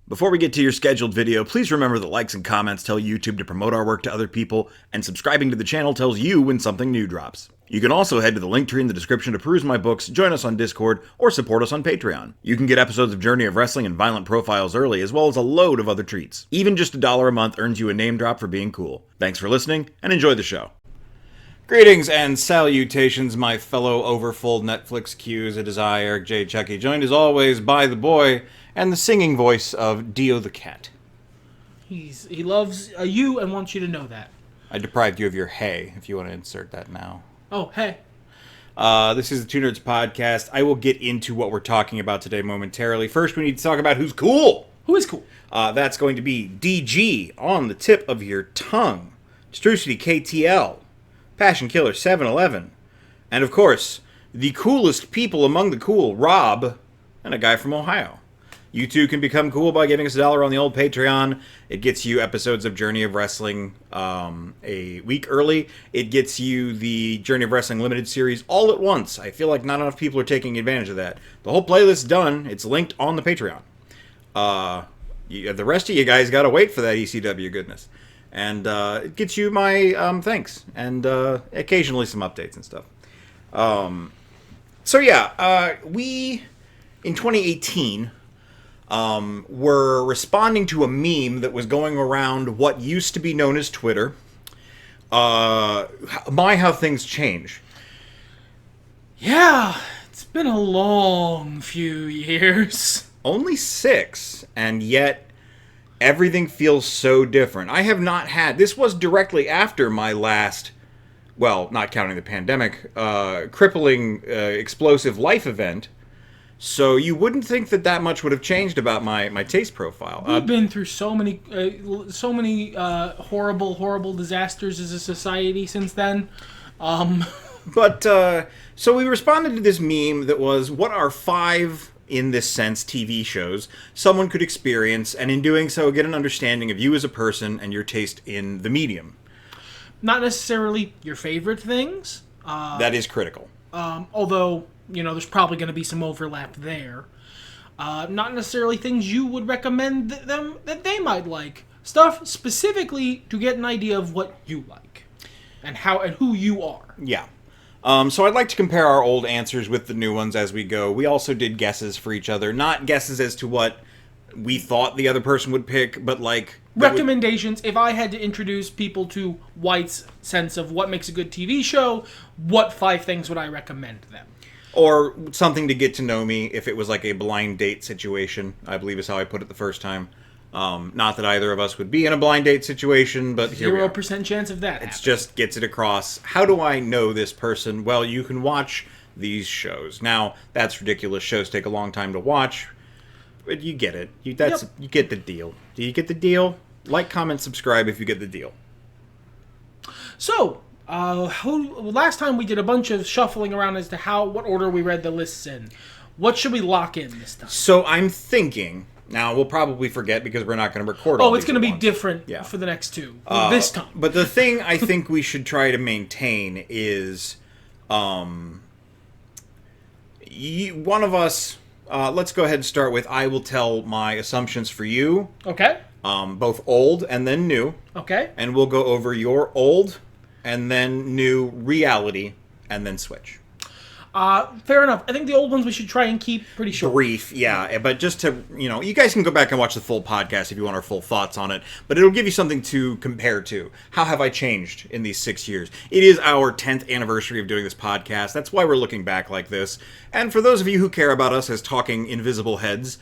Before we get to your scheduled video, please remember that likes and comments tell YouTube to promote our work to other people, and subscribing to the channel tells you when something new drops. You can also head to the link tree in the description to peruse my books, join us on Discord, or support us on Patreon. You can get episodes of Journey of Wrestling and Violent Profiles early, as well as a load of other treats. Even just $1 a month earns you a name drop for being cool. Thanks for listening, and enjoy the show. Greetings and salutations, my fellow overfull Netflix queues. It is I, Eric J. Chucky, joined as always by the boy and the singing voice of Dio the Cat. He loves you and wants you to know that. I deprived you of your hey, if you want to insert that now. Oh, hey. This is the Two Nerds Podcast. I will get into what we're talking about today momentarily. First, we need to talk about who's cool. Who is cool? That's going to be DG on the tip of your tongue. Distrucity KTL. Passion Killer 711. And of course, the coolest people among the cool, Rob, and a guy from Ohio. You too can become cool by giving us $1 on the old Patreon. It gets you episodes of Journey of Wrestling a week early. It gets you the Journey of Wrestling Limited Series all at once. I feel like not enough people are taking advantage of that. The whole playlist's done. It's linked on the Patreon. The rest of you guys got to wait for that ECW goodness. And it gets you my thanks. And occasionally some updates and stuff. We, in 2018... were responding to a meme that was going around what used to be known as Twitter. How things change. Yeah, it's been a long few years. Only 6, and yet everything feels so different. I have not had... This was directly after my last, well, not counting the pandemic, crippling, explosive life event. So you wouldn't think that much would have changed about my taste profile. We've been through so many horrible disasters as a society since then. So we responded to this meme that was, what are 5, in this sense, TV shows someone could experience, and in doing so get an understanding of you as a person and your taste in the medium. Not necessarily your favorite things. That is critical. Although... there's probably going to be some overlap there. Not necessarily things you would recommend them that they might like. Stuff specifically to get an idea of what you like and how and who you are. Yeah. So I'd like to compare our old answers with the new ones as we go. We also did guesses for each other. Not guesses as to what we thought the other person would pick, but like... recommendations. If I had to introduce people to White's sense of what makes a good TV show, what 5 things would I recommend them? Or something to get to know me if it was like a blind date situation, I believe is how I put it the first time. Not that either of us would be in a blind date situation, but here we are. 0% chance of that. It just gets it across. How do I know this person? Well, you can watch these shows. Now, that's ridiculous. Shows take a long time to watch. But you get it. You get the deal. Do you get the deal? Like, comment, subscribe if you get the deal. So... last time we did a bunch of shuffling around as to what order we read the lists in. What should we lock in this time? So I'm thinking, now we'll probably forget because we're not going to record all it's going to be different for the next 2. This time. But the thing I think we should try to maintain is one of us, let's go ahead and start with, I will tell my assumptions for you. Okay. Both old and then new. Okay. And we'll go over your old and then new reality, and then switch. Fair enough. I think the old ones we should try and keep pretty short. Brief, yeah. But just to, you guys can go back and watch the full podcast if you want our full thoughts on it. But it'll give you something to compare to. How have I changed in these 6 years? It is our 10th anniversary of doing this podcast. That's why we're looking back like this. And for those of you who care about us as talking invisible heads...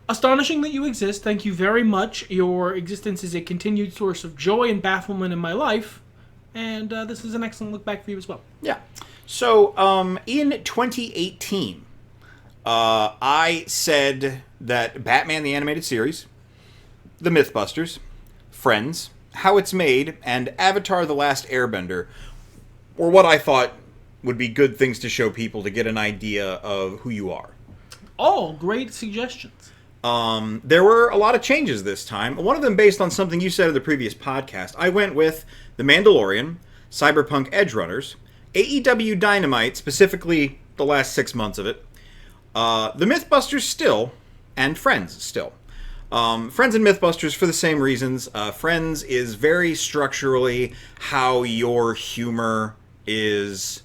Astonishing that you exist. Thank you very much. Your existence is a continued source of joy and bafflement in my life. And this is an excellent look back for you as well. Yeah. So, in 2018, I said that Batman the Animated Series, The Mythbusters, Friends, How It's Made, and Avatar The Last Airbender were what I thought would be good things to show people to get an idea of who you are. All great suggestions. There were a lot of changes this time. One of them based on something you said in the previous podcast. I went with The Mandalorian, Cyberpunk Edgerunners, AEW Dynamite, specifically the last 6 months of it, The Mythbusters still, and Friends still. Friends and Mythbusters for the same reasons. Friends is very structurally how your humor is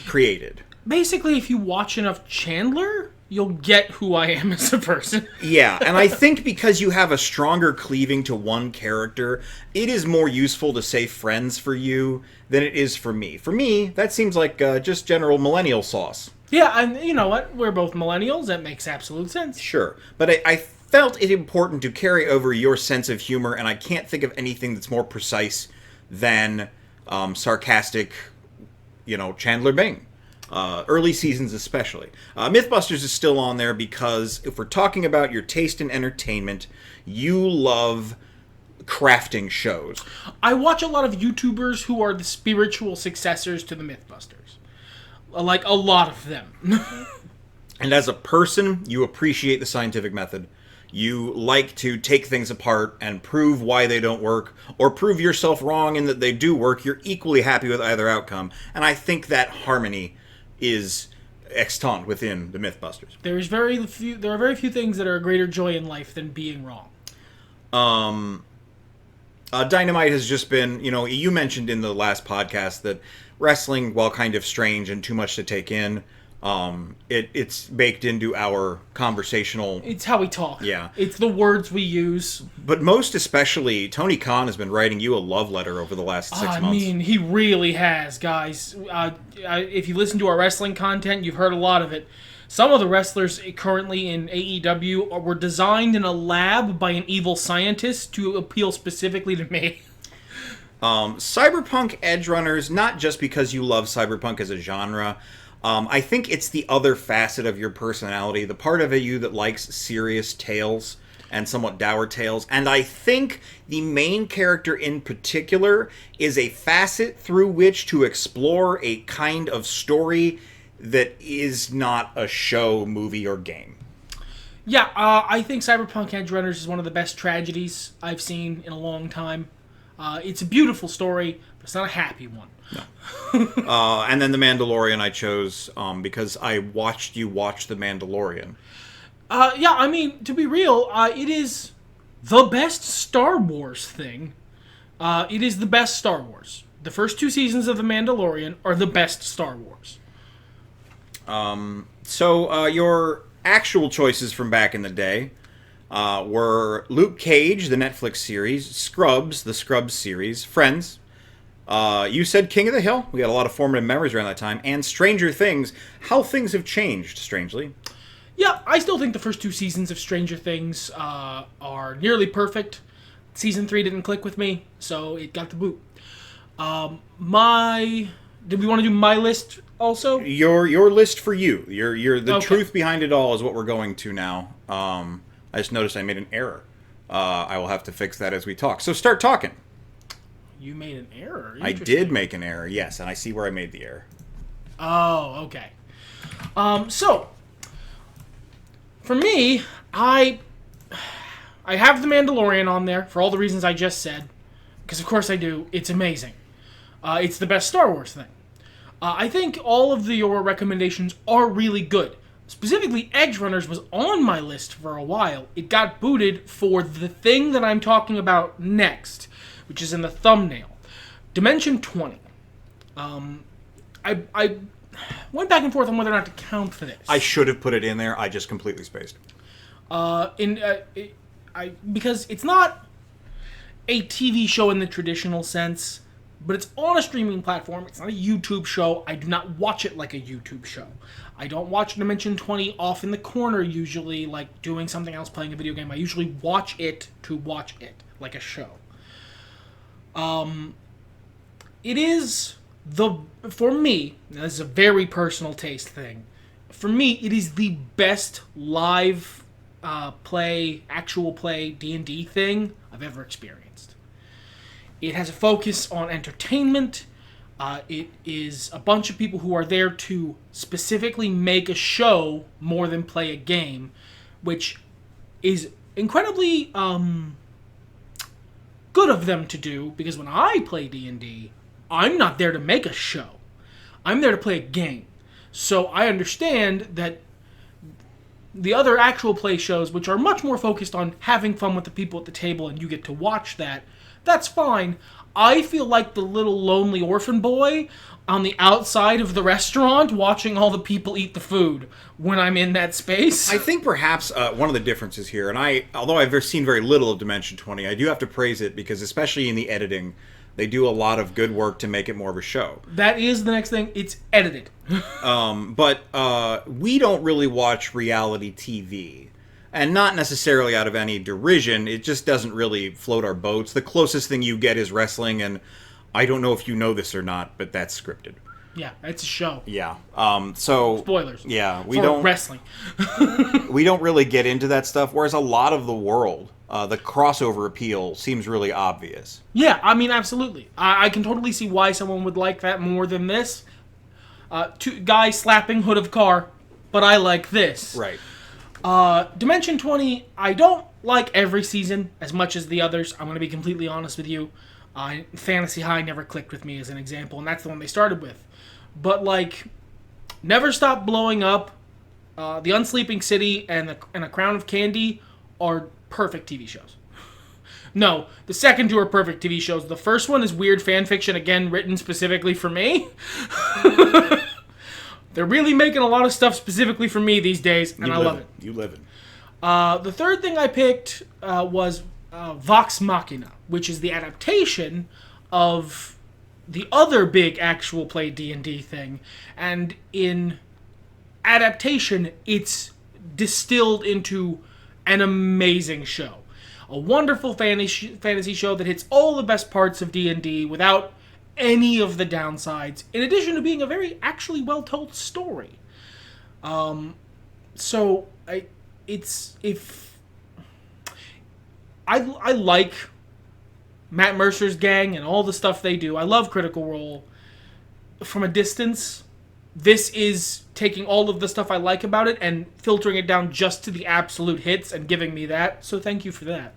created. Basically, if you watch enough Chandler, you'll get who I am as a person. Yeah, and I think because you have a stronger cleaving to one character, it is more useful to say Friends for you than it is for me. For me, that seems like just general millennial sauce. Yeah, and you know what? We're both millennials. That makes absolute sense. Sure, but I felt it important to carry over your sense of humor, and I can't think of anything that's more precise than sarcastic, Chandler Bing. Early seasons especially. Mythbusters is still on there because if we're talking about your taste in entertainment, you love crafting shows. I watch a lot of YouTubers who are the spiritual successors to the Mythbusters. Like, a lot of them. And as a person, you appreciate the scientific method. You like to take things apart and prove why they don't work, or prove yourself wrong in that they do work. You're equally happy with either outcome. And I think that harmony is extant within the Mythbusters. There are very few things that are a greater joy in life than being wrong. Dynamite has just been, you mentioned in the last podcast that wrestling, while kind of strange and too much to take in, it's baked into our conversational... It's how we talk. Yeah. It's the words we use. But most especially, Tony Khan has been writing you a love letter over the last 6 months. I mean, he really has, guys. If you listen to our wrestling content, you've heard a lot of it. Some of the wrestlers currently in AEW were designed in a lab by an evil scientist to appeal specifically to me. Cyberpunk Edge Runners, not just because you love cyberpunk as a genre... I think it's the other facet of your personality, the part of you that likes serious tales and somewhat dour tales. And I think the main character in particular is a facet through which to explore a kind of story that is not a show, movie, or game. Yeah, I think Cyberpunk Edge Runners is one of the best tragedies I've seen in a long time. It's a beautiful story, but it's not a happy one. No. And then The Mandalorian I chose because I watched you watch The Mandalorian. Yeah, I mean, to be real, it is the best Star Wars thing. It is the best Star Wars. The first 2 seasons of The Mandalorian are the best Star Wars. So your actual choices from back in the day were Luke Cage, the Netflix series, Scrubs, the Scrubs series, Friends. You said King of the Hill. We got a lot of formative memories around that time. And Stranger Things. How things have changed, strangely. Yeah, I still think the first 2 seasons of Stranger Things are nearly perfect. Season 3 didn't click with me, so it got the boot. Did we want to do my list also? Your list for you. The Okay. truth behind it all is what we're going to now. I just noticed I made an error. I will have to fix that as we talk. So start talking. You made an error? I did make an error, yes, and I see where I made the error. Oh, okay. So, for me, I have The Mandalorian on there for all the reasons I just said. Because, of course, I do. It's amazing. It's the best Star Wars thing. I think all of your recommendations are really good. Specifically, Edge Runners was on my list for a while. It got booted for the thing that I'm talking about next, which is in the thumbnail. Dimension 20. I went back and forth on whether or not to count for this. I should have put it in there. I just completely spaced. Because it's not a TV show in the traditional sense, but it's on a streaming platform. It's not a YouTube show. I do not watch it like a YouTube show. I don't watch Dimension 20 off in the corner usually, like doing something else, playing a video game. I usually watch it to watch it, like a show. It is for me, now this is a very personal taste thing, for me, it is the best live actual play D&D thing I've ever experienced. It has a focus on entertainment. It is a bunch of people who are there to specifically make a show more than play a game, which is incredibly good of them to do, because when I play D&D, I'm not there to make a show. I'm there to play a game. So I understand that the other actual play shows, which are much more focused on having fun with the people at the table and you get to watch that, that's fine. I feel like the little lonely orphan boy on the outside of the restaurant watching all the people eat the food when I'm in that space. I think perhaps one of the differences here, and although I've seen very little of Dimension 20, I do have to praise it because especially in the editing, they do a lot of good work to make it more of a show. That is the next thing. It's edited. But we don't really watch reality TV. And not necessarily out of any derision. It just doesn't really float our boats. The closest thing you get is wrestling, and I don't know if you know this or not, but that's scripted. Yeah, it's a show. Yeah. So spoilers. Yeah, we don't wrestling. We don't really get into that stuff. Whereas a lot of the world, the crossover appeal seems really obvious. Yeah, I mean, absolutely. I can totally see why someone would like that more than this. Two guys slapping hood of car, but I like this. Right. Dimension 20, I don't like every season as much as the others. I'm going to be completely honest with you. Fantasy High never clicked with me as an example, and that's the one they started with. But, like, Never Stop Blowing Up, The Unsleeping City, and A Crown of Candy are perfect TV shows. No, the second two are perfect TV shows. The first one is weird fan fiction, again, written specifically for me. They're really making a lot of stuff specifically for me these days, and I love it. You live it. The third thing I picked was Vox Machina, which is the adaptation of the other big actual play D&D thing. And in adaptation, it's distilled into an amazing show. A wonderful fantasy show that hits all the best parts of D&D without any of the downsides, in addition to being a very actually well-told story. I like Matt Mercer's gang and all the stuff they do. I love Critical Role. From a distance, this is taking all of the stuff I like about it and filtering it down just to the absolute hits and giving me that. So thank you for that.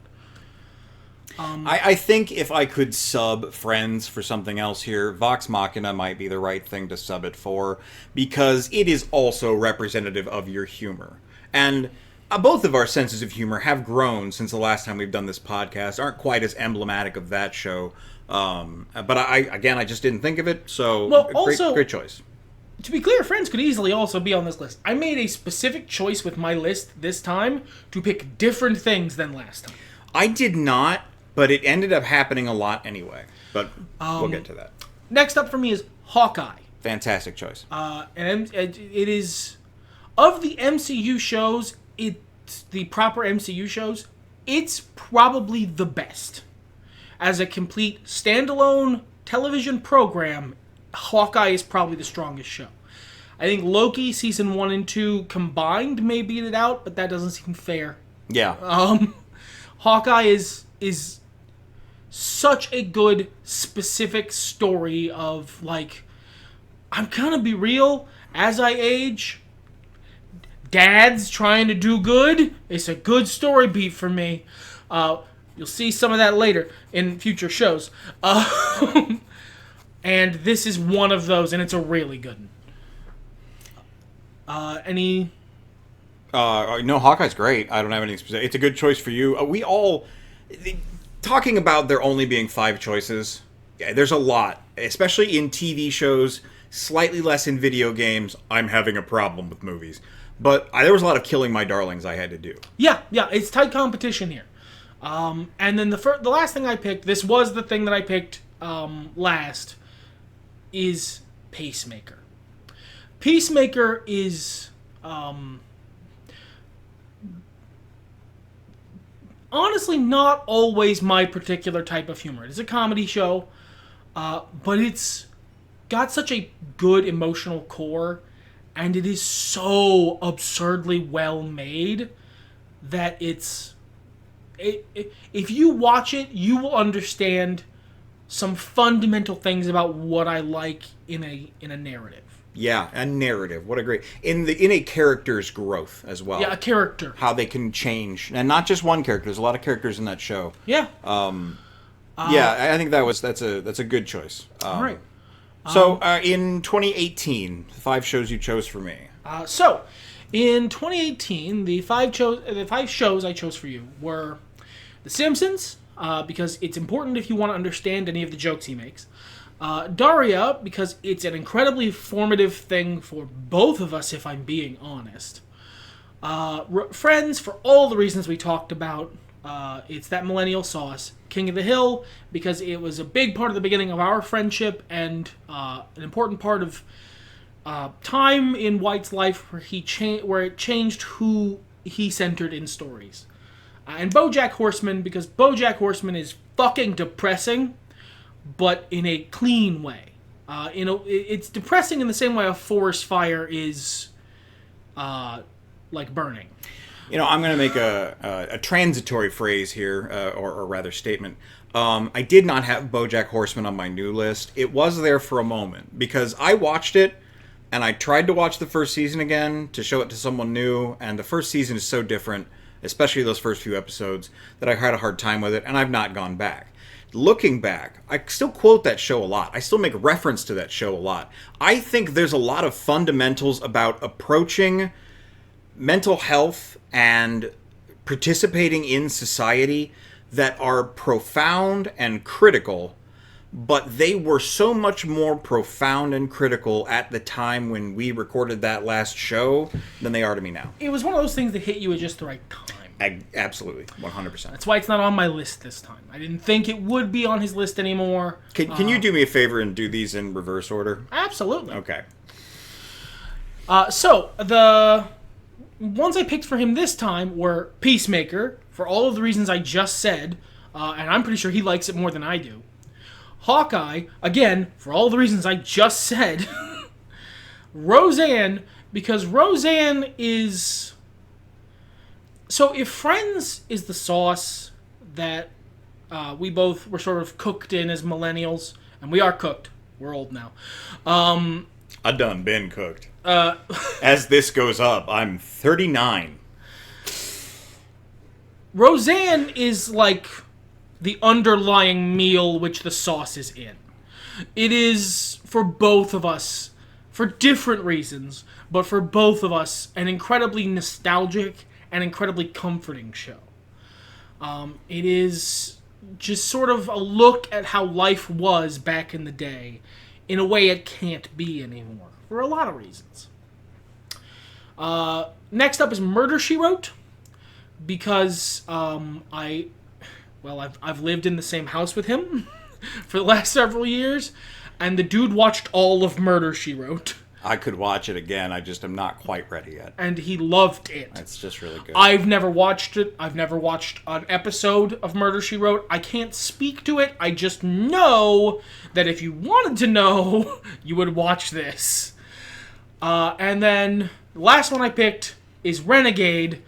I think if I could sub Friends for something else here, Vox Machina might be the right thing to sub it for, because it is also representative of your humor. And both of our senses of humor have grown since the last time we've done this podcast, aren't quite as emblematic of that show. But I just didn't think of it, so great choice. To be clear, Friends could easily also be on this list. I made a specific choice with my list this time to pick different things than last time. I did not, but it ended up happening a lot anyway. But we'll get to that. Next up for me is Hawkeye. Fantastic choice. And it is, of the MCU shows, it's the proper MCU shows, it's probably the best. As a complete standalone television program, Hawkeye is probably the strongest show. I think Loki season 1 and 2 combined may beat it out, but that doesn't seem fair. Yeah. Hawkeye is such a good specific story of, like, I'm gonna be real, as I age, dads trying to do good. It's a good story beat for me. You'll see some of that later in future shows. And this is one of those, and it's a really good one. No, Hawkeye's great. I don't have anything specific. It's a good choice for you. We all... Talking about there only being 5 choices, yeah, there's a lot. Especially in TV shows, slightly less in video games. I'm having a problem with movies. But there was a lot of killing my darlings I had to do. Yeah, it's tight competition here. And then the last thing I picked, this was the thing that I picked last, is Peacemaker. Peacemaker is... honestly not always my particular type of humor. It is a comedy show, but it's got such a good emotional core, and it is so absurdly well made that if you watch it, you will understand some fundamental things about what I like in a narrative. Yeah, a narrative. What a great... In a character's growth as well. Yeah, a character. How they can change. And not just one character. There's a lot of characters in that show. Yeah. I think that's a good choice. All right. So, in 2018, 5 shows you chose for me. So, In 2018, the five shows I chose for you were The Simpsons, because it's important if you want to understand any of the jokes he makes. Daria, because it's an incredibly formative thing for both of us, if I'm being honest. Friends, for all the reasons we talked about. It's that millennial sauce. King of the Hill, because it was a big part of the beginning of our friendship and an important part of time in White's life where it changed who he centered in stories. And BoJack Horseman, because BoJack Horseman is fucking depressing, but in a clean way. It's depressing in the same way a forest fire is like burning. I'm going to make a transitory phrase here, or rather statement. I did not have BoJack Horseman on my new list. It was there for a moment because I watched it, and I tried to watch the first season again to show it to someone new, and the first season is so different, especially those first few episodes, that I had a hard time with it, and I've not gone back. Looking back, I still quote that show a lot. I still make reference to that show a lot. I think there's a lot of fundamentals about approaching mental health and participating in society that are profound and critical, but they were so much more profound and critical at the time when we recorded that last show than they are to me now. It was one of those things that hit you at just the right time. Absolutely, 100%. That's why it's not on my list this time. I didn't think it would be on his list anymore. Can you do me a favor and do these in reverse order? Absolutely. Okay. So, the ones I picked for him this time were Peacemaker, for all of the reasons I just said, and I'm pretty sure he likes it more than I do. Hawkeye, again, for all the reasons I just said. Roseanne, because Roseanne is... So if Friends is the sauce that we both were sort of cooked in as millennials, and we are cooked, we're old now. I done been cooked. As this goes up, I'm 39. Roseanne is like the underlying meal which the sauce is in. It is, for both of us, for different reasons, but for both of us, an incredibly nostalgic and incredibly comforting show. It is just sort of a look at how life was back in the day in a way it can't be anymore, for a lot of reasons. Next up is Murder, She Wrote, because I've lived in the same house with him for the last several years, and the dude watched all of Murder, She Wrote. I could watch it again, I just am not quite ready yet. And he loved it. It's just really good. I've never watched it. I've never watched an episode of Murder, She Wrote. I can't speak to it. I just know that if you wanted to know, you would watch this. And then the last one I picked is Renegade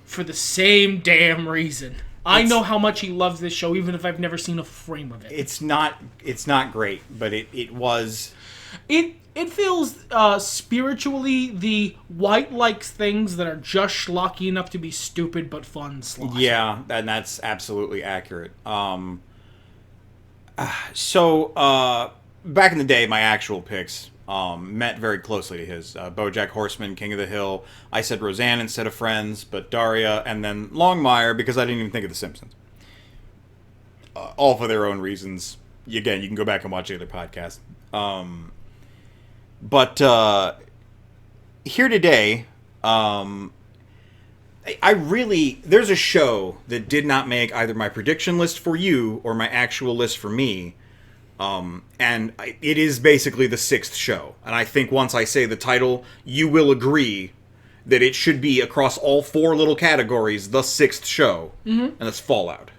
for the same damn reason. I know how much he loves this show, even if I've never seen a frame of it. It's not great, but it was... It feels spiritually the White likes things that are just schlocky enough to be stupid but fun slosh. Yeah, and that's absolutely accurate. So back in the day, my actual picks met very closely to his. BoJack Horseman, King of the Hill. I said Roseanne instead of Friends, but Daria, and then Longmire because I didn't even think of The Simpsons. All for their own reasons. Again, you can go back and watch the other podcast. But here today, there's a show that did not make either my prediction list for you or my actual list for me. And it is basically the sixth show. And I think once I say the title, you will agree that it should be across all four little categories, the sixth show. Mm-hmm. And that's Fallout.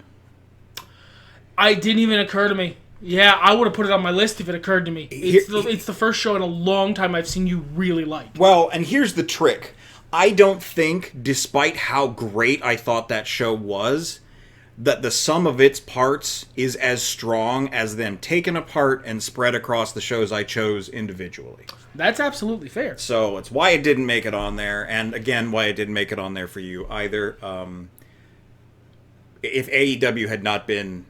It didn't even occur to me. Yeah, I would have put it on my list if it occurred to me. It's the first show in a long time I've seen you really like. Well, and here's the trick. I don't think, despite how great I thought that show was, that the sum of its parts is as strong as them taken apart and spread across the shows I chose individually. That's absolutely fair. So it's why it didn't make it on there, and again, why it didn't make it on there for you either. If AEW had not been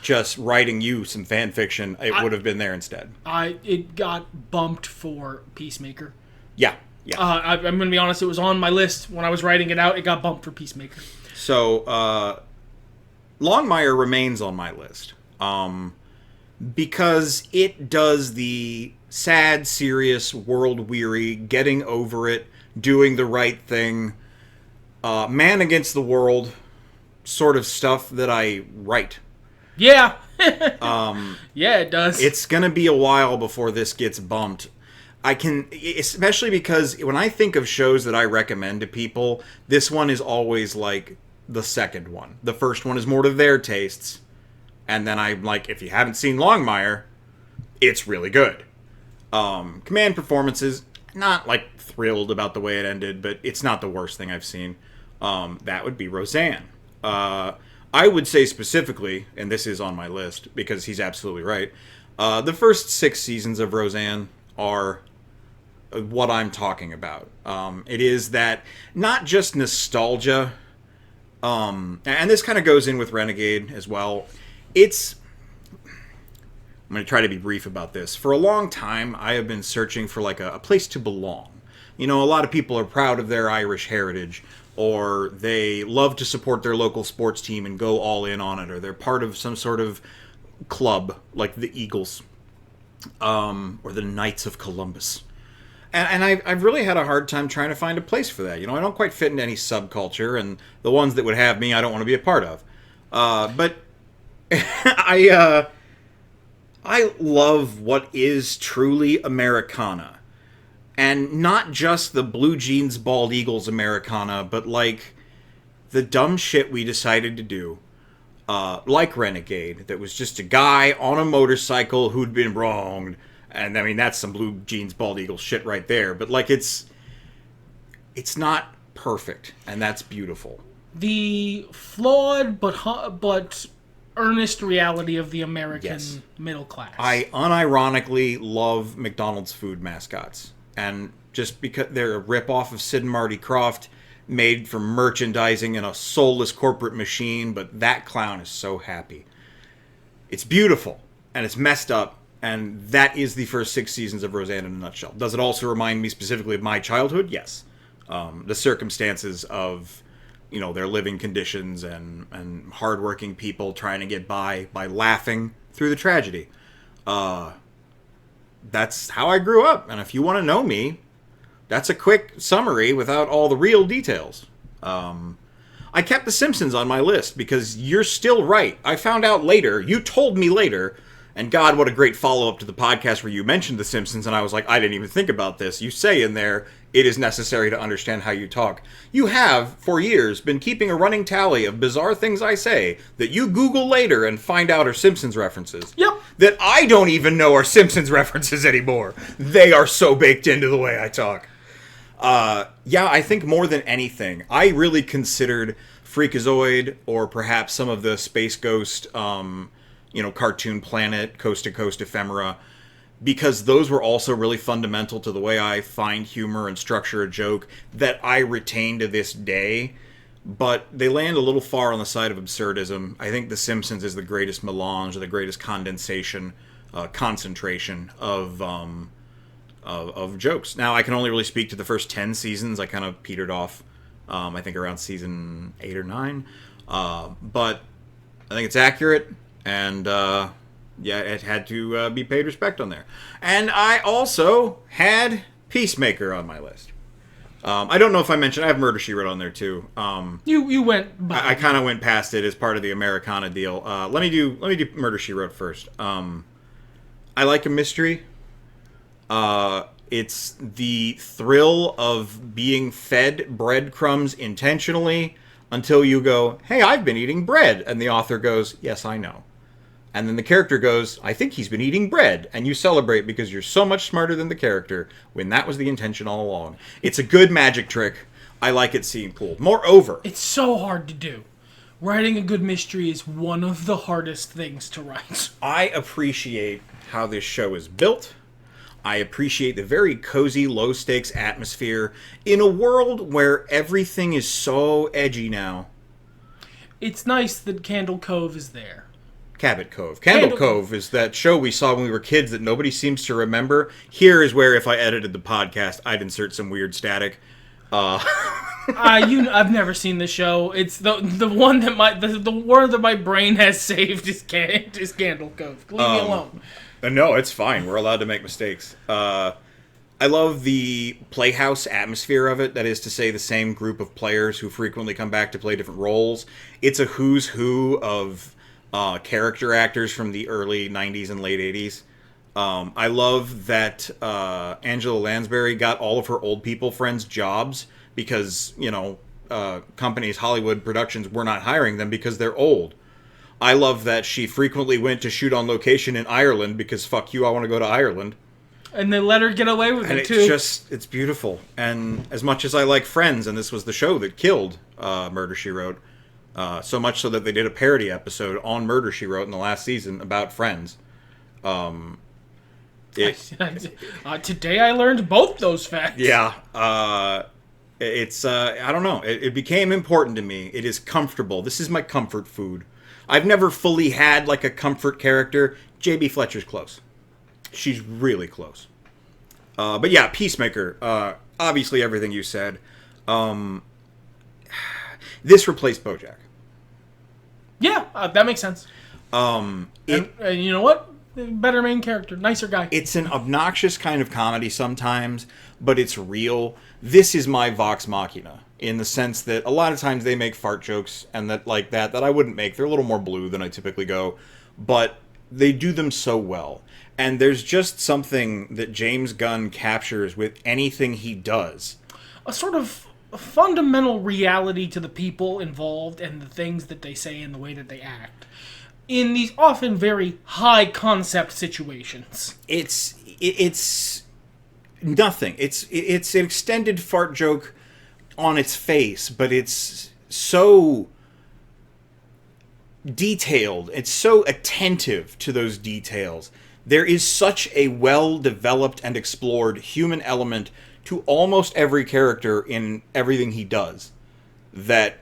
just writing you some fan fiction, it would have been there instead. It got bumped for Peacemaker. Yeah. Yeah. I'm going to be honest, it was on my list. When I was writing it out, it got bumped for Peacemaker. So, Longmire remains on my list. Because it does the sad, serious, world-weary, getting over it, doing the right thing, man against the world sort of stuff that I write. Yeah. Yeah, it does. It's going to be a while before this gets bumped. Especially because when I think of shows that I recommend to people, this one is always like the second one. The first one is more to their tastes. And then I'm like, if you haven't seen Longmire, it's really good. Command performances, not like thrilled about the way it ended, but it's not the worst thing I've seen. That would be Roseanne. I would say specifically, and this is on my list because he's absolutely right, the first 6 seasons of Roseanne are what I'm talking about. It is that not just nostalgia, and this kind of goes in with Renegade as well. I'm going to try to be brief about this. For a long time, I have been searching for like a place to belong. You know, a lot of people are proud of their Irish heritage, or they love to support their local sports team and go all in on it, or they're part of some sort of club like the Eagles, or the Knights of Columbus. And I've really had a hard time trying to find a place for that. You know, I don't quite fit into any subculture, and the ones that would have me, I don't want to be a part of. But I love what is truly Americana. And not just the blue jeans, bald eagles Americana, but like the dumb shit we decided to do. Like Renegade, that was just a guy on a motorcycle who'd been wronged. And I mean, that's some blue jeans, bald eagle shit right there. But like, it's not perfect, and that's beautiful. The flawed but earnest reality of the American middle class. I unironically love McDonald's food mascots. And just because they're a ripoff of Sid and Marty Krofft, made for merchandising in a soulless corporate machine, but that clown is so happy. It's beautiful, and it's messed up, and that is the first 6 seasons of Roseanne in a nutshell. Does it also remind me specifically of my childhood? Yes. The circumstances of, you know, their living conditions and hardworking people trying to get by laughing through the tragedy. That's how I grew up. And if you want to know me, that's a quick summary without all the real details. I kept The Simpsons on my list because you're still right. I found out later, you told me later, and God, what a great follow-up to the podcast where you mentioned The Simpsons, and I was like, I didn't even think about this. You say in there, it is necessary to understand how you talk. You have, for years, been keeping a running tally of bizarre things I say that you Google later and find out are Simpsons references. Yep. That I don't even know are Simpsons references anymore. They are so baked into the way I talk. Yeah, I think more than anything, I really considered Freakazoid or perhaps some of the Space Ghost, Cartoon Planet, Coast to Coast ephemera, because those were also really fundamental to the way I find humor and structure a joke that I retain to this day, but they land a little far on the side of absurdism. I think The Simpsons is the greatest melange, the greatest concentration of jokes. Now, I can only really speak to the first 10 seasons. I kind of petered off, I think around season 8 or 9, but I think it's accurate, and it had to be paid respect on there. And I also had Peacemaker on my list. I don't know if I mentioned, I have Murder, She Wrote on there too. You went by. I kind of went past it as part of the Americana deal. Let me do Murder, She Wrote first. I like a mystery. It's the thrill of being fed breadcrumbs intentionally until you go, hey, I've been eating bread. And the author goes, yes, I know. And then the character goes, I think he's been eating bread. And you celebrate because you're so much smarter than the character when that was the intention all along. It's a good magic trick. I like it seeing pulled. Moreover, it's so hard to do. Writing a good mystery is one of the hardest things to write. I appreciate how this show is built. I appreciate the very cozy, low-stakes atmosphere in a world where everything is so edgy now. It's nice that Candle Cove is there. Cabot Cove. Candle Cove is that show we saw when we were kids that nobody seems to remember. Here is where, if I edited the podcast, I'd insert some weird static. I've never seen the show. It's the one that the word that my brain has saved is Candle Cove. Leave me alone. No, it's fine. We're allowed to make mistakes. I love the playhouse atmosphere of it. That is to say, the same group of players who frequently come back to play different roles. It's a who's who of character actors from the early 90s and late 80s. I love that Angela Lansbury got all of her old people friends jobs because, companies, Hollywood productions, were not hiring them because they're old. I love that she frequently went to shoot on location in Ireland because, fuck you, I want to go to Ireland. And they let her get away with it, too. It's beautiful. And as much as I like Friends, and this was the show that killed Murder, She Wrote, so much so that they did a parody episode on Murder, She Wrote in the last season about Friends. Today I learned both those facts. Yeah. It's, I don't know. It became important to me. It is comfortable. This is my comfort food. I've never fully had, like, a comfort character. J.B. Fletcher's close. She's really close. But yeah, Peacemaker. Obviously everything you said. This replaced BoJack. Yeah, that makes sense. And you know what? Better main character. Nicer guy. It's an obnoxious kind of comedy sometimes, but it's real. This is my Vox Machina, in the sense that a lot of times they make fart jokes and that I wouldn't make. They're a little more blue than I typically go, but they do them so well. And there's just something that James Gunn captures with anything he does. A sort of fundamental reality to the people involved and the things that they say and the way that they act in these often very high concept situations. It's nothing. It's an extended fart joke on its face, but it's so detailed. It's so attentive to those details. There is such a well-developed and explored human element to almost every character in everything he does that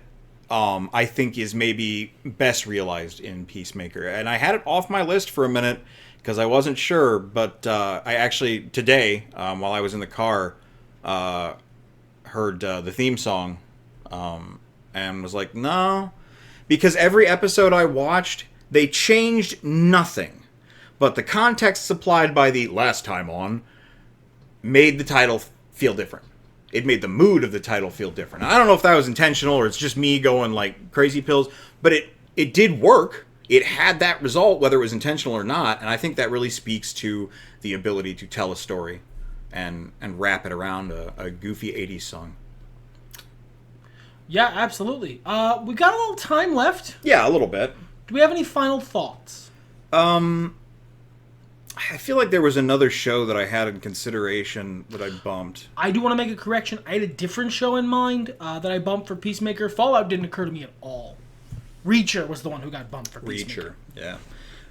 I think is maybe best realized in Peacemaker. And I had it off my list for a minute because I wasn't sure, but I actually, today, while I was in the car, heard the theme song and was like, no. Because every episode I watched, they changed nothing. But the context supplied by the last time on made the title feel different. It made the mood of the title feel different. I don't know if that was intentional or it's just me going like crazy pills, but it did work. It had that result, whether it was intentional or not, and I think that really speaks to the ability to tell a story and wrap it around a goofy 80s song. Yeah, absolutely. We got a little time left. Yeah, a little bit. Do we have any final thoughts? I feel like there was another show that I had in consideration that I bumped. I do want to make a correction. I had a different show in mind that I bumped for Peacemaker. Fallout didn't occur to me at all. Reacher was the one who got bumped for Peacemaker. Reacher,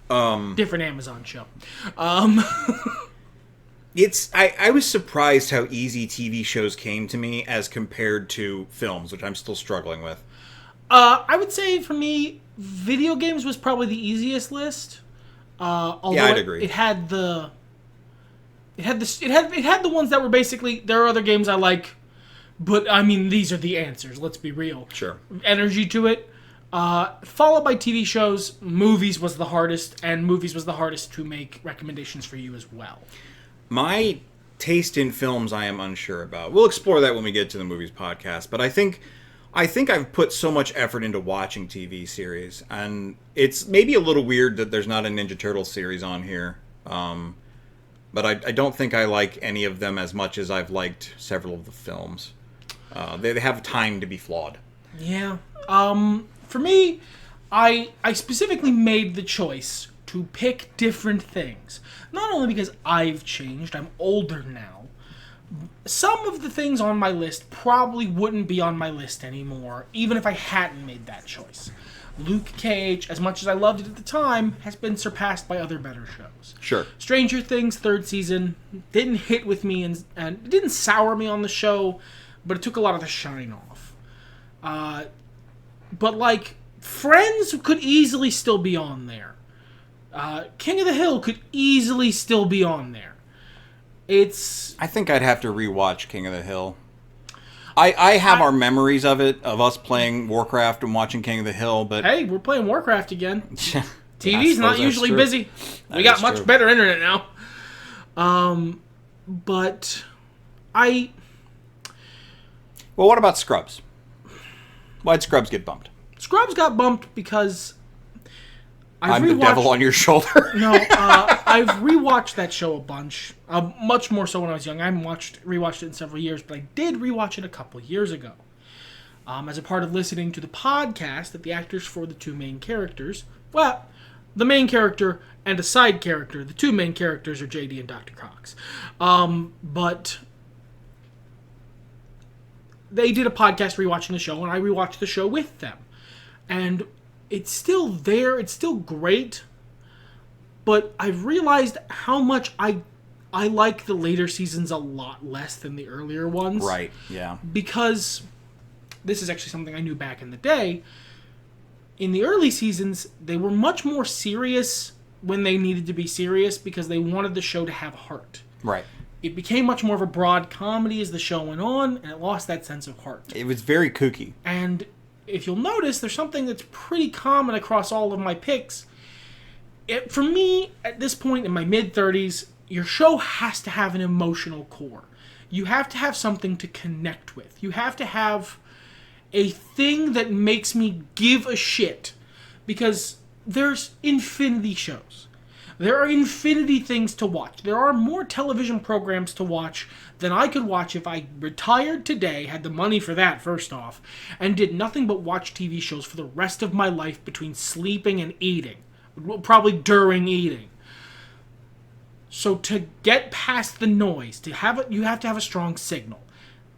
yeah. Different Amazon show. I was surprised how easy TV shows came to me as compared to films, which I'm still struggling with. I would say for me, video games was probably the easiest list. Although yeah, I'd agree. It had the ones that were basically, there are other games I like, but I mean these are the answers. Let's be real. Sure. Energy to it. Followed by TV shows. Movies was the hardest, and movies was the hardest to make recommendations for you as well. My taste in films I am unsure about. We'll explore that when we get to the movies podcast, but I think I've put so much effort into watching TV series, and it's maybe a little weird that there's not a Ninja Turtles series on here, but I don't think I like any of them as much as I've liked several of the films. They have time to be flawed. Yeah. For me, I specifically made the choice to pick different things. Not only because I've changed, I'm older now. Some of the things on my list probably wouldn't be on my list anymore, even if I hadn't made that choice. Luke Cage, as much as I loved it at the time, has been surpassed by other better shows. Sure. Stranger Things, third season, didn't hit with me and it didn't sour me on the show, but it took a lot of the shine off. But, like, Friends could easily still be on there. King of the Hill could easily still be on there. I think I'd have to rewatch King of the Hill. I have our memories of it, of us playing Warcraft and watching King of the Hill, but... Hey, we're playing Warcraft again. Yeah, TV's not usually busy. We got much better internet now. But I... Well, what about Scrubs? Why'd Scrubs get bumped? Scrubs got bumped because... I'm the devil on your shoulder. No, I've rewatched that show a bunch. Much more so when I was young. I haven't rewatched it in several years, but I did rewatch it a couple years ago. As a part of listening to the podcast that the actors for the two main characters, well, the main character and a side character, the two main characters are JD and Dr. Cox. But they did a podcast rewatching the show, and I rewatched the show with them. And it's still there, it's still great, but I've realized how much I like the later seasons a lot less than the earlier ones. Right, yeah. Because this is actually something I knew back in the day. In the early seasons, they were much more serious when they needed to be serious because they wanted the show to have heart. Right. It became much more of a broad comedy as the show went on, and it lost that sense of heart. It was very kooky. And if you'll notice, there's something that's pretty common across all of my picks. For me, at this point in my mid-30s, your show has to have an emotional core. You have to have something to connect with. You have to have a thing that makes me give a shit. Because there's infinity shows. There are infinity things to watch. There are more television programs to watch than I could watch if I retired today, had the money for that first off, and did nothing but watch TV shows for the rest of my life between sleeping and eating. Probably during eating. So to get past the noise, you have to have a strong signal.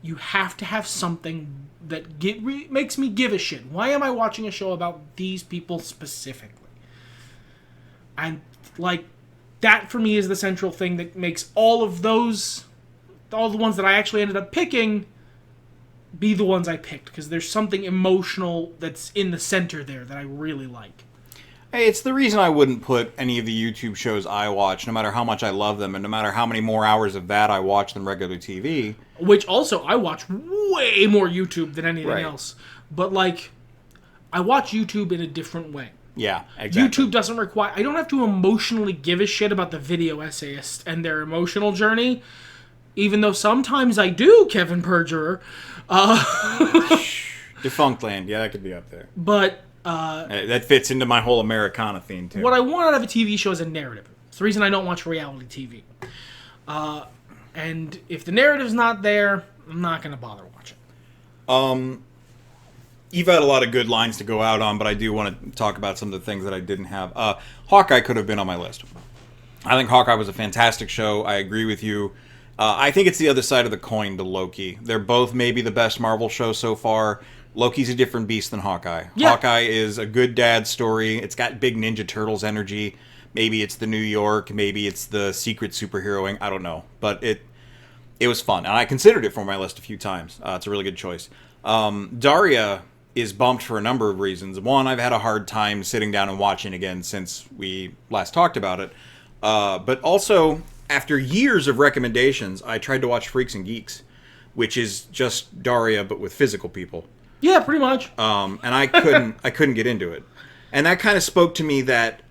You have to have something that makes me give a shit. Why am I watching a show about these people specifically? And like, that for me is the central thing that makes all of those, all the ones that I actually ended up picking, be the ones I picked. Because there's something emotional that's in the center there that I really like. Hey, it's the reason I wouldn't put any of the YouTube shows I watch, no matter how much I love them, and no matter how many more hours of that I watch than regular TV. Which also, I watch way more YouTube than anything else. But like, I watch YouTube in a different way. Yeah, exactly. YouTube doesn't require... I don't have to emotionally give a shit about the video essayist and their emotional journey, even though sometimes I do, Kevin Perjurer. Defunct Land, yeah, that could be up there. But... that fits into my whole Americana theme, too. What I want out of a TV show is a narrative. It's the reason I don't watch reality TV. And if the narrative's not there, I'm not going to bother watching. You've had a lot of good lines to go out on, but I do want to talk about some of the things that I didn't have. Hawkeye could have been on my list. I think Hawkeye was a fantastic show. I agree with you. I think it's the other side of the coin to Loki. They're both maybe the best Marvel show so far. Loki's a different beast than Hawkeye. Yeah. Hawkeye is a good dad story. It's got big Ninja Turtles energy. Maybe it's the New York. Maybe it's the secret superheroing. I don't know. But it was fun. And I considered it for my list a few times. It's a really good choice. Daria is bumped for a number of reasons. One, I've had a hard time sitting down and watching again since we last talked about it. But also, after years of recommendations, I tried to watch Freaks and Geeks, which is just Daria but with physical people. Yeah, pretty much. And I couldn't get into it. And that kind of spoke to me that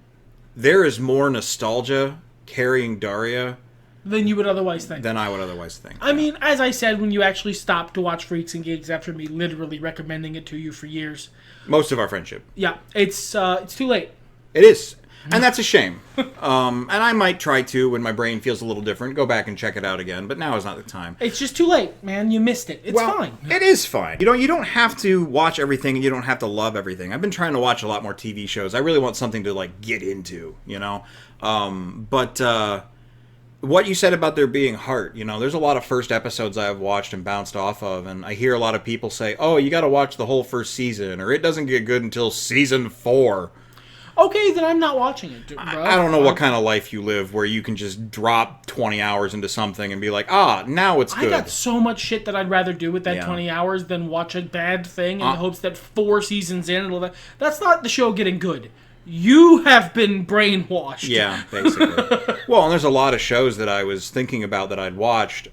there is more nostalgia carrying Daria than you would otherwise think. Than I would otherwise think. I mean, as I said, when you actually stopped to watch Freaks and Geeks after me literally recommending it to you for years. Most of our friendship. Yeah, it's too late. It is. And that's a shame. And I might try to, when my brain feels a little different, go back and check it out again. But now is not the time. It's just too late, man. You missed it. It's fine. It is fine. You don't have to watch everything and you don't have to love everything. I've been trying to watch a lot more TV shows. I really want something to, like, get into, you know? But what you said about there being heart, there's a lot of first episodes I've watched and bounced off of. And I hear a lot of people say, oh, you got to watch the whole first season. Or it doesn't get good until season 4. Okay, then I'm not watching it, bro. I don't know what kind of life you live where you can just drop 20 hours into something and be like, now it's good. I got so much shit that I'd rather do with that 20 hours than watch a bad thing in the hopes that 4 seasons in, that's not the show getting good. You have been brainwashed. Yeah, basically. Well, and there's a lot of shows that I was thinking about that I'd watched,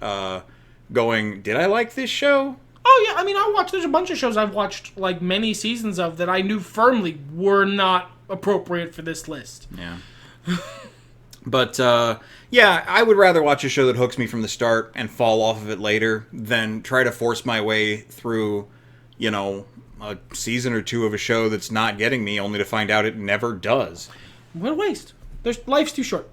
going, did I like this show? Oh, yeah. I mean, there's a bunch of shows I've watched, like, many seasons of that I knew firmly were not appropriate for this list. Yeah. But, yeah, I would rather watch a show that hooks me from the start and fall off of it later than try to force my way through, you know, a season or two of a show that's not getting me, only to find out it never does. What a waste. Life's too short.